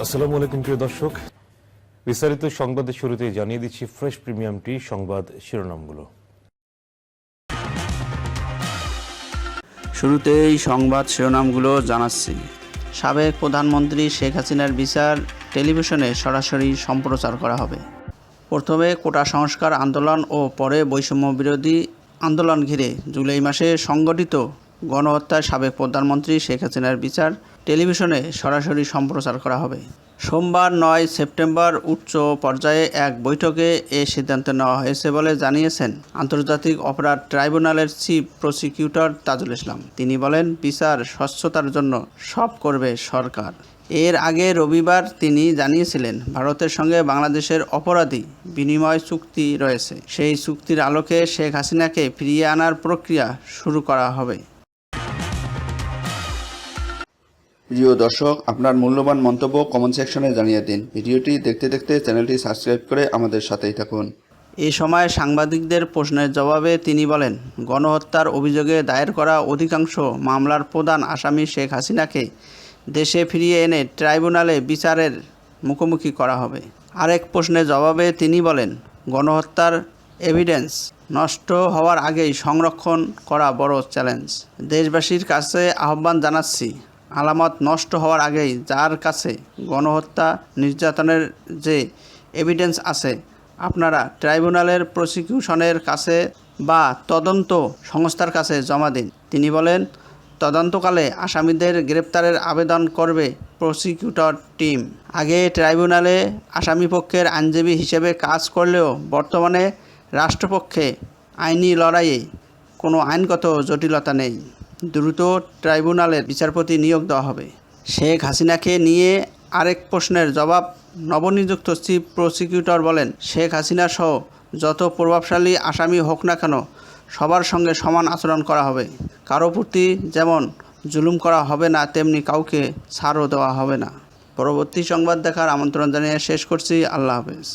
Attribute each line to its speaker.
Speaker 1: আসসালামু আলাইকুম প্রিয় দর্শক, বিস্তারিত সংবাদের শুরুতেই জানিয়ে দিচ্ছি ফ্রেশ প্রিমিয়াম টি সংবাদ শিরোনামগুলো।
Speaker 2: শুরুতেই সংবাদ শিরোনামগুলো জানাচ্ছি। সাবেক প্রধানমন্ত্রী শেখ হাসিনার বিচার টেলিভিশনে সরাসরি সম্প্রচার করা হবে। প্রথমে কোটা সংস্কার আন্দোলন ও পরে বৈষম্য বিরোধী আন্দোলন ঘিরে জুলাই মাসে সংগঠিত গণহত্যায় সাবেক প্রধানমন্ত্রী শেখ হাসিনার বিচার টেলিভিশনে সরাসরি সম্প্রচার করা হবে। সোমবার 9 সেপ্টেম্বর উচ্চ পর্যায়ে এক বৈঠকে এ সিদ্ধান্ত নেওয়া হয়েছে বলে জানিয়েছেন আন্তর্জাতিক অপরাধ ট্রাইব্যুনালের চিফ প্রসিকিউটর তাজুল ইসলাম। তিনি বলেন, বিচার স্বচ্ছতার জন্য সব করবে সরকার। এর আগে রবিবার তিনি জানিয়েছিলেন, ভারতের সঙ্গে বাংলাদেশের অপরাধী বিনিময় চুক্তি রয়েছে। সেই চুক্তির আলোকে শেখ হাসিনাকে ফিরিয়ে আনার প্রক্রিয়া শুরু করা হবে।
Speaker 3: প্রিয় দর্শক, আপনার মূল্যবান মন্তব্য কমেন্ট সেকশনে জানিয়ে দিন। ভিডিওটি দেখতে দেখতে চ্যানেলটি সাবস্ক্রাইব করে আমাদের সাথেই থাকুন।
Speaker 2: এ সময় সাংবাদিকদের প্রশ্নের জবাবে তিনি বলেন, গণহত্যার অভিযোগে দায়ের করা অধিকাংশ মামলার প্রধান আসামি শেখ হাসিনাকে দেশে ফিরিয়ে এনে ট্রাইব্যুনালে বিচারের মুখোমুখি করা হবে। আরেক প্রশ্নের জবাবে তিনি বলেন, গণহত্যার এভিডেন্স নষ্ট হওয়ার আগেই সংরক্ষণ করা বড় চ্যালেঞ্জ। দেশবাসীর কাছে আহ্বান জানাচ্ছি, আলামত নষ্ট হওয়ার আগেই যার কাছে গণহত্যা নির্যাতনের যে এভিডেন্স আছে, আপনারা ট্রাইব্যুনালের প্রসিকিউশনের কাছে বা তদন্ত সংস্থার কাছে জমা দিন। তিনি বলেন, তদন্তকালে আসামিদের গ্রেপ্তারের আবেদন করবে প্রসিকিউটর টিম। আগে ট্রাইব্যুনালে আসামিপক্ষের আইনজীবী হিসেবে কাজ করলেও বর্তমানে রাষ্ট্রপক্ষে আইনি লড়াইয়ে কোনো আইনগত জটিলতা নেই। দ্রুত ট্রাইব্যুনালের বিচারপতি নিয়োগ দেওয়া হবে। শেখ হাসিনাকে নিয়ে আরেক প্রশ্নের জবাব নবনিযুক্ত চিফ প্রসিকিউটর বলেন, শেখ হাসিনা সহ যত প্রভাবশালী আসামি হোক না কেন, সবার সঙ্গে সমান আচরণ করা হবে। কারো প্রতি যেমন জুলুম করা হবে না, তেমনি কাউকে ছাড়ও দেওয়া হবে না। পরবর্তী সংবাদ দেখার আমন্ত্রণ জানিয়ে শেষ করছি। আল্লাহ হাফেজ।